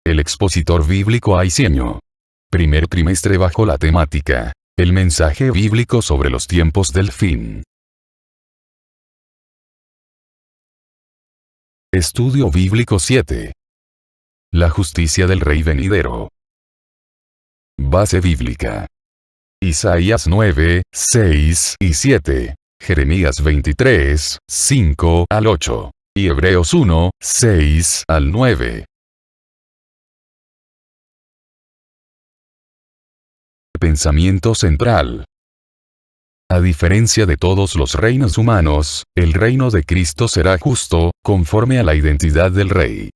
El expositor bíblico Aiseño. Primer trimestre bajo la temática: el mensaje bíblico sobre los tiempos del fin. Estudio bíblico 7. La justicia del Rey venidero. Base bíblica: Isaías 9, 6 y 7, Jeremías 23, 5 al 8, y Hebreos 1, 6 al 9. Pensamiento central. A diferencia de todos los reinos humanos, el reino de Cristo será justo, conforme a la identidad del Rey.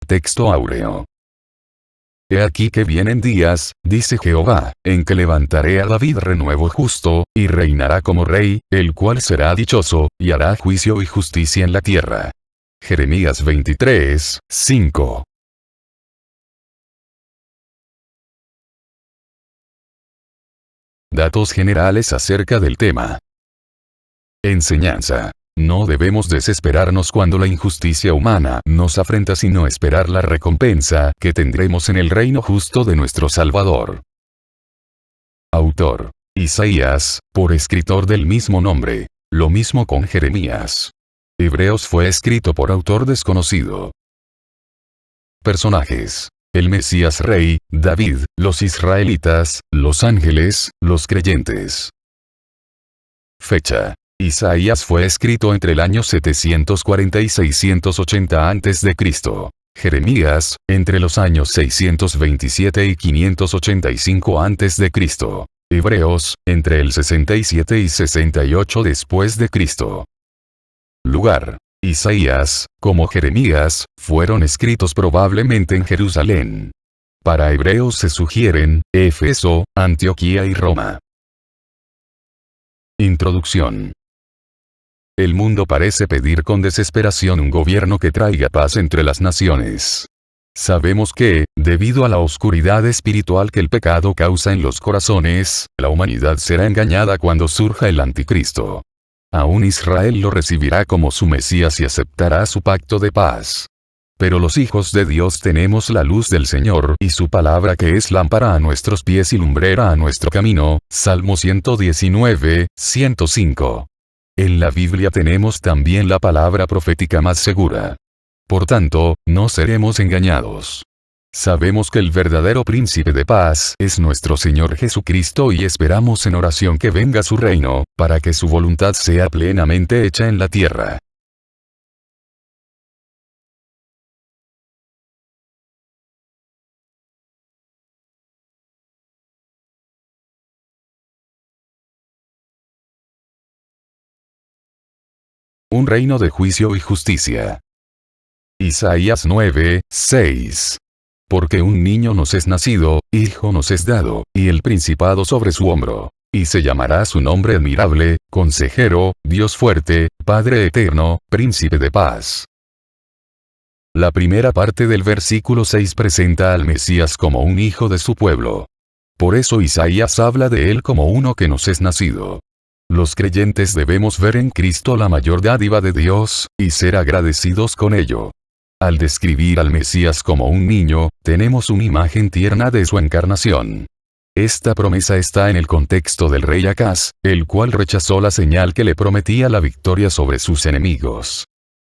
Texto áureo. He aquí que vienen días, dice Jehová, en que levantaré a David renuevo justo, y reinará como rey, el cual será dichoso, y hará juicio y justicia en la tierra. Jeremías 23, 5. Datos generales acerca del tema. Enseñanza. No debemos desesperarnos cuando la injusticia humana nos afrenta, sino esperar la recompensa que tendremos en el reino justo de nuestro Salvador. Autor: Isaías, por escritor del mismo nombre. Lo mismo con Jeremías. Hebreos fue escrito por autor desconocido. Personajes: el Mesías Rey, David, los israelitas, los ángeles, los creyentes. Fecha: Isaías fue escrito entre el año 740 y 680 a.C. Jeremías, entre los años 627 y 585 a.C. Hebreos, entre el 67 y 68 después de Cristo. Lugar: Isaías, como Jeremías, fueron escritos probablemente en Jerusalén. Para Hebreos se sugieren Éfeso, Antioquía y Roma. Introducción. El mundo parece pedir con desesperación un gobierno que traiga paz entre las naciones. Sabemos que, debido a la oscuridad espiritual que el pecado causa en los corazones, la humanidad será engañada cuando surja el anticristo. Aún Israel lo recibirá como su Mesías y aceptará su pacto de paz. Pero los hijos de Dios tenemos la luz del Señor y su palabra, que es lámpara a nuestros pies y lumbrera a nuestro camino. Salmo 119, 105. En la Biblia tenemos también la palabra profética más segura. Por tanto, no seremos engañados. Sabemos que el verdadero príncipe de paz es nuestro Señor Jesucristo y esperamos en oración que venga su reino, para que su voluntad sea plenamente hecha en la tierra. Un reino de juicio y justicia. Isaías 9, 6. Porque un niño nos es nacido, hijo nos es dado, y el principado sobre su hombro. Y se llamará su nombre admirable, consejero, Dios fuerte, Padre eterno, príncipe de paz. La primera parte del versículo 6 presenta al Mesías como un hijo de su pueblo. Por eso Isaías habla de él como uno que nos es nacido. Los creyentes debemos ver en Cristo la mayor dádiva de Dios, y ser agradecidos con ello. Al describir al Mesías como un niño, tenemos una imagen tierna de su encarnación. Esta promesa está en el contexto del rey Acaz, el cual rechazó la señal que le prometía la victoria sobre sus enemigos.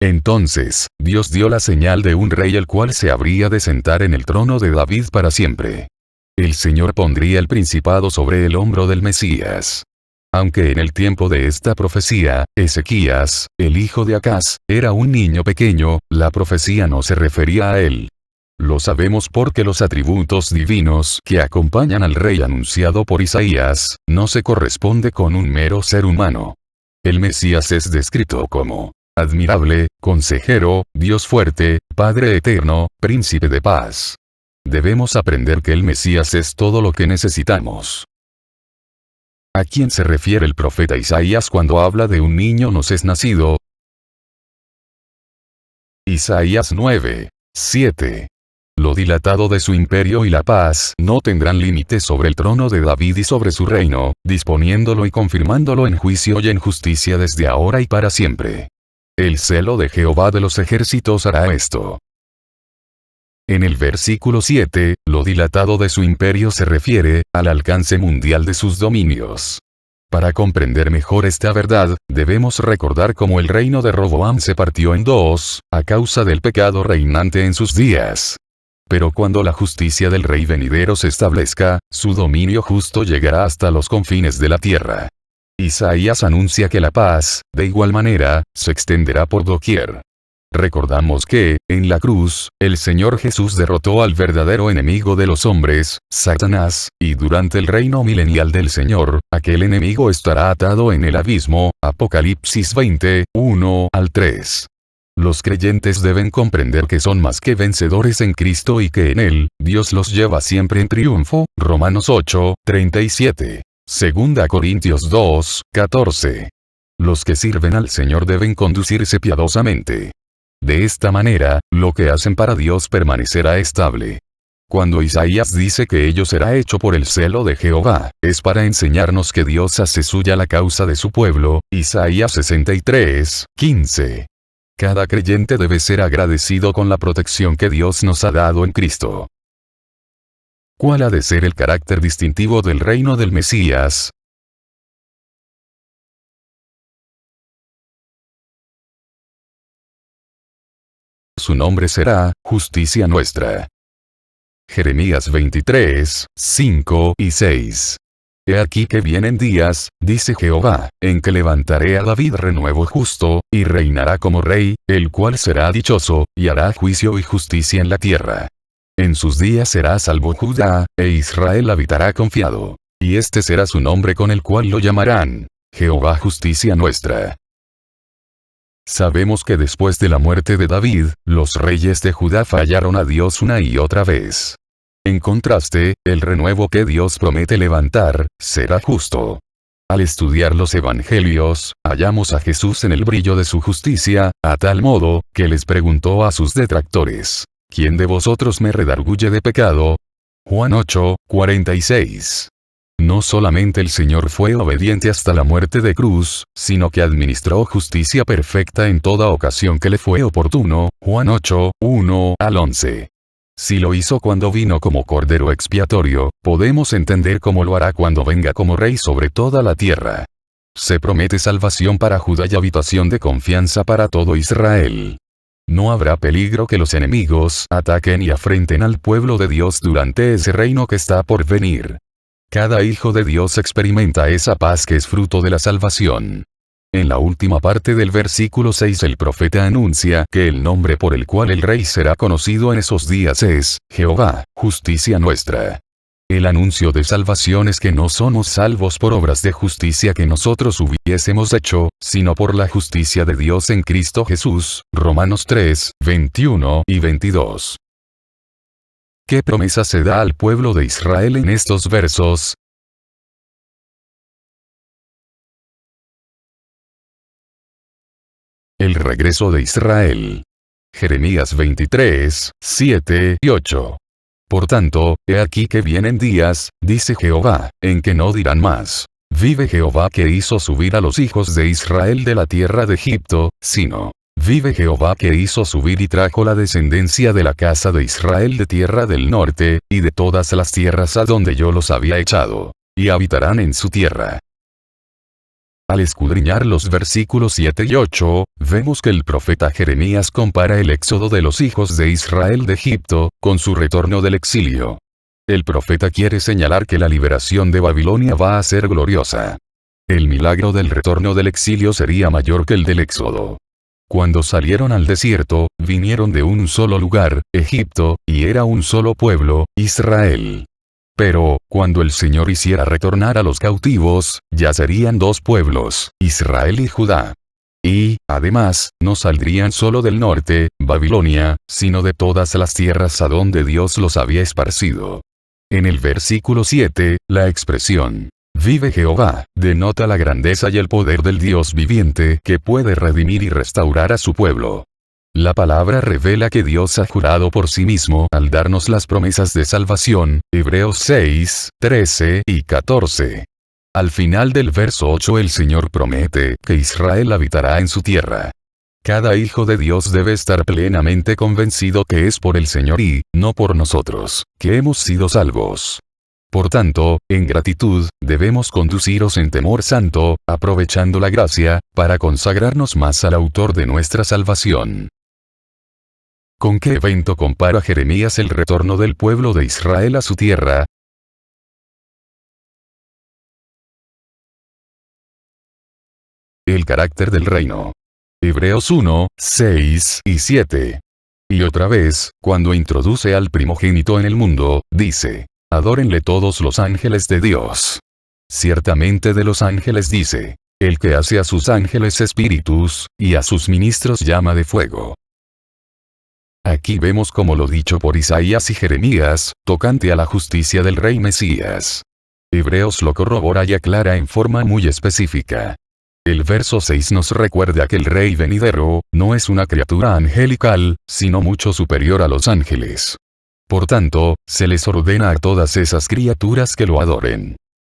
Entonces, Dios dio la señal de un rey el cual se habría de sentar en el trono de David para siempre. El Señor pondría el principado sobre el hombro del Mesías. Aunque en el tiempo de esta profecía, Ezequías, el hijo de Acaz, era un niño pequeño, la profecía no se refería a él. Lo sabemos porque los atributos divinos que acompañan al rey anunciado por Isaías, no se corresponde con un mero ser humano. El Mesías es descrito como admirable, consejero, Dios fuerte, Padre eterno, príncipe de paz. Debemos aprender que el Mesías es todo lo que necesitamos. ¿A quién se refiere el profeta Isaías cuando habla de un niño nos es nacido? Isaías 9, 7. Lo dilatado de su imperio y la paz no tendrán límite sobre el trono de David y sobre su reino, disponiéndolo y confirmándolo en juicio y en justicia desde ahora y para siempre. el celo de Jehová de los ejércitos hará esto. En el versículo 7, lo dilatado de su imperio se refiere al alcance mundial de sus dominios. Para comprender mejor esta verdad, debemos recordar cómo el reino de Roboam se partió en dos, a causa del pecado reinante en sus días. Pero cuando la justicia del rey venidero se establezca, su dominio justo llegará hasta los confines de la tierra. Isaías anuncia que la paz, de igual manera, se extenderá por doquier. Recordamos que, en la cruz, el Señor Jesús derrotó al verdadero enemigo de los hombres, Satanás, y durante el reino milenial del Señor, aquel enemigo estará atado en el abismo, Apocalipsis 20, 1 al 3. Los creyentes deben comprender que son más que vencedores en Cristo y que en Él, Dios los lleva siempre en triunfo, Romanos 8, 37. 2 Corintios 2, 14. Los que sirven al Señor deben conducirse piadosamente. De esta manera, lo que hacen para Dios permanecerá estable. Cuando Isaías dice que ello será hecho por el celo de Jehová, es para enseñarnos que Dios hace suya la causa de su pueblo, Isaías 63, 15. Cada creyente debe ser agradecido con la protección que Dios nos ha dado en Cristo. ¿Cuál ha de ser el carácter distintivo del reino del Mesías? Su nombre será, justicia nuestra. Jeremías 23, 5 y 6. He aquí que vienen días, dice Jehová, en que levantaré a David renuevo justo, y reinará como rey, el cual será dichoso, y hará juicio y justicia en la tierra. En sus días será salvo Judá, e Israel habitará confiado. Y este será su nombre con el cual lo llamarán, Jehová justicia nuestra. Sabemos que después de la muerte de David, los reyes de Judá fallaron a Dios una y otra vez. En contraste, el renuevo que Dios promete levantar, será justo. Al estudiar los evangelios, hallamos a Jesús en el brillo de su justicia, a tal modo, que les preguntó a sus detractores: ¿Quién de vosotros me redarguye de pecado? Juan 8, 46. No solamente el Señor fue obediente hasta la muerte de cruz, sino que administró justicia perfecta en toda ocasión que le fue oportuno, Juan 8, 1 al 11. Si lo hizo cuando vino como Cordero expiatorio, podemos entender cómo lo hará cuando venga como Rey sobre toda la tierra. Se promete salvación para Judá y habitación de confianza para todo Israel. No habrá peligro que los enemigos ataquen y afrenten al pueblo de Dios durante ese reino que está por venir. Cada hijo de Dios experimenta esa paz que es fruto de la salvación. En la última parte del versículo 6 el profeta anuncia que el nombre por el cual el rey será conocido en esos días es, Jehová, justicia nuestra. El anuncio de salvación es que no somos salvos por obras de justicia que nosotros hubiésemos hecho, sino por la justicia de Dios en Cristo Jesús, Romanos 3, 21 y 22. ¿Qué promesa se da al pueblo de Israel en estos versos? El regreso de Israel. Jeremías 23, 7 y 8. Por tanto, he aquí que vienen días, dice Jehová, en que no dirán más: vive Jehová que hizo subir a los hijos de Israel de la tierra de Egipto, sino: vive Jehová que hizo subir y trajo la descendencia de la casa de Israel de tierra del norte, y de todas las tierras a donde yo los había echado, y habitarán en su tierra. Al escudriñar los versículos 7 y 8, vemos que el profeta Jeremías compara el éxodo de los hijos de Israel de Egipto, con su retorno del exilio. El profeta quiere señalar que la liberación de Babilonia va a ser gloriosa. El milagro del retorno del exilio sería mayor que el del éxodo. Cuando salieron al desierto, vinieron de un solo lugar, Egipto, y era un solo pueblo, Israel. Pero, cuando el Señor hiciera retornar a los cautivos, ya serían dos pueblos, Israel y Judá. Y, además, no saldrían solo del norte, Babilonia, sino de todas las tierras a donde Dios los había esparcido. En el versículo 7, la expresión vive Jehová denota la grandeza y el poder del Dios viviente que puede redimir y restaurar a su pueblo. La palabra revela que Dios ha jurado por sí mismo al darnos las promesas de salvación, Hebreos 6, 13 y 14. Al final del verso 8 el Señor promete que Israel habitará en su tierra. Cada hijo de Dios debe estar plenamente convencido que es por el Señor y, no por nosotros, que hemos sido salvos. Por tanto, en gratitud, debemos conduciros en temor santo, aprovechando la gracia, para consagrarnos más al autor de nuestra salvación. ¿Con qué evento compara Jeremías el retorno del pueblo de Israel a su tierra? El carácter del reino. Hebreos 1, 6 y 7. Y otra vez, cuando introduce al primogénito en el mundo, dice, adórenle todos los ángeles de Dios. Ciertamente de los ángeles dice, el que hace a sus ángeles espíritus, y a sus ministros llama de fuego. Aquí vemos como lo dicho por Isaías y Jeremías, tocante a la justicia del rey Mesías. Hebreos lo corrobora y aclara en forma muy específica. El verso 6 nos recuerda que el rey venidero, no es una criatura angelical, sino mucho superior a los ángeles. Por tanto, se les ordena a todas esas criaturas que lo adoren.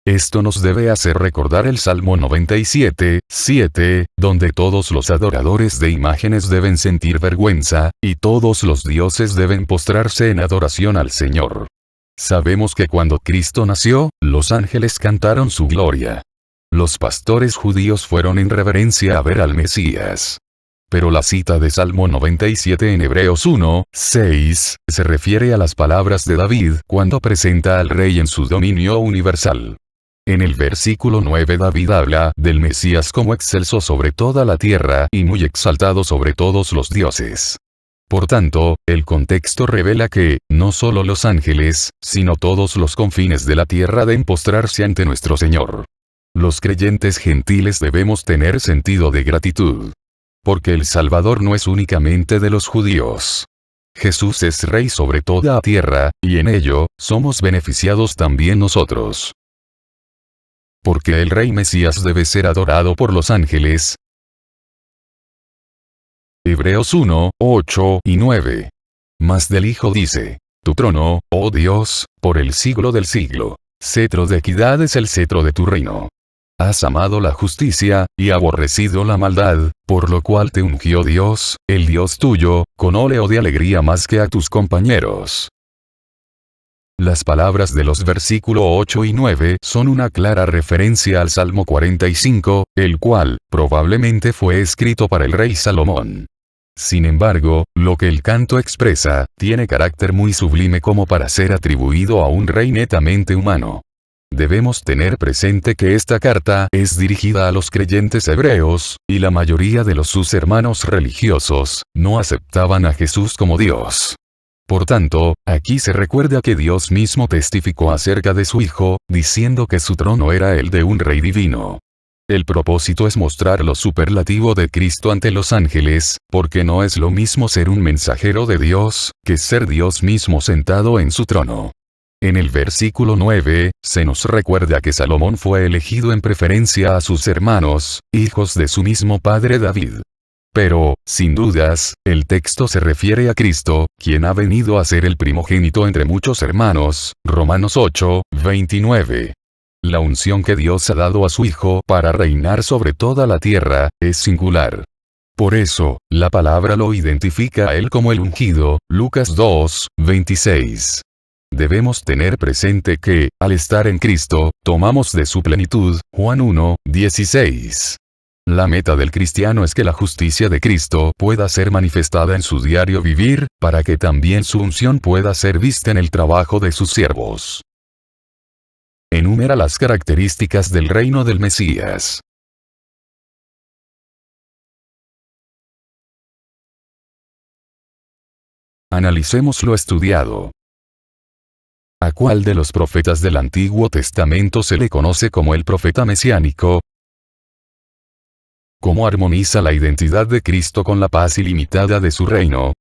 Esto nos debe hacer recordar el Salmo 97, 7, donde todos los adoradores de imágenes deben sentir vergüenza, y todos los dioses deben postrarse en adoración al Señor. Sabemos que cuando Cristo nació, los ángeles cantaron su gloria. Los pastores judíos fueron en reverencia a ver al Mesías. Pero la cita de Salmo 97 en Hebreos 1, 6, se refiere a las palabras de David cuando presenta al rey en su dominio universal. En el versículo 9 David habla del Mesías como excelso sobre toda la tierra y muy exaltado sobre todos los dioses. Por tanto, el contexto revela que, no solo los ángeles, sino todos los confines de la tierra deben postrarse ante nuestro Señor. Los creyentes gentiles debemos tener sentido de gratitud. Porque el Salvador no es únicamente de los judíos. Jesús es Rey sobre toda la tierra, y en ello, somos beneficiados también nosotros. Porque el Rey Mesías debe ser adorado por los ángeles. Hebreos 1, 8 y 9. Mas del Hijo dice, tu trono, oh Dios, por el siglo del siglo. Cetro de equidad es el cetro de tu reino. Has amado la justicia, y aborrecido la maldad, por lo cual te ungió Dios, el Dios tuyo, con óleo de alegría más que a tus compañeros. Las palabras de los versículos 8 y 9 son una clara referencia al Salmo 45, el cual, probablemente fue escrito para el rey Salomón. Sin embargo, lo que el canto expresa, tiene carácter muy sublime como para ser atribuido a un rey netamente humano. Debemos tener presente que esta carta es dirigida a los creyentes hebreos, y la mayoría de sus hermanos religiosos, no aceptaban a Jesús como Dios. Por tanto, aquí se recuerda que Dios mismo testificó acerca de su Hijo, diciendo que su trono era el de un rey divino. El propósito es mostrar lo superlativo de Cristo ante los ángeles, porque no es lo mismo ser un mensajero de Dios, que ser Dios mismo sentado en su trono. En el versículo 9, se nos recuerda que Salomón fue elegido en preferencia a sus hermanos, hijos de su mismo padre David. Pero, sin dudas, el texto se refiere a Cristo, quien ha venido a ser el primogénito entre muchos hermanos, Romanos 8, 29. La unción que Dios ha dado a su Hijo para reinar sobre toda la tierra, es singular. Por eso, la palabra lo identifica a él como el ungido, Lucas 2, 26. Debemos tener presente que, al estar en Cristo, tomamos de su plenitud, Juan 1, 16. La meta del cristiano es que la justicia de Cristo pueda ser manifestada en su diario vivir, para que también su unción pueda ser vista en el trabajo de sus siervos. Enumera las características del reino del Mesías. Analicemos lo estudiado. ¿A cuál de los profetas del Antiguo Testamento se le conoce como el profeta mesiánico? ¿Cómo armoniza la identidad de Cristo con la paz ilimitada de su reino?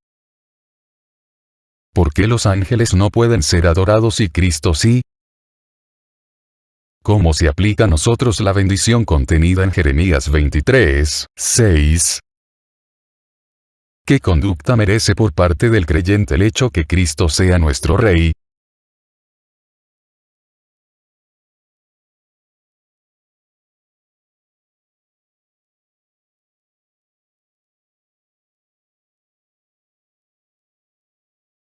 ¿Por qué los ángeles no pueden ser adorados y Cristo sí? ¿Cómo se aplica a nosotros la bendición contenida en Jeremías 23, 6? ¿Qué conducta merece por parte del creyente el hecho que Cristo sea nuestro Rey?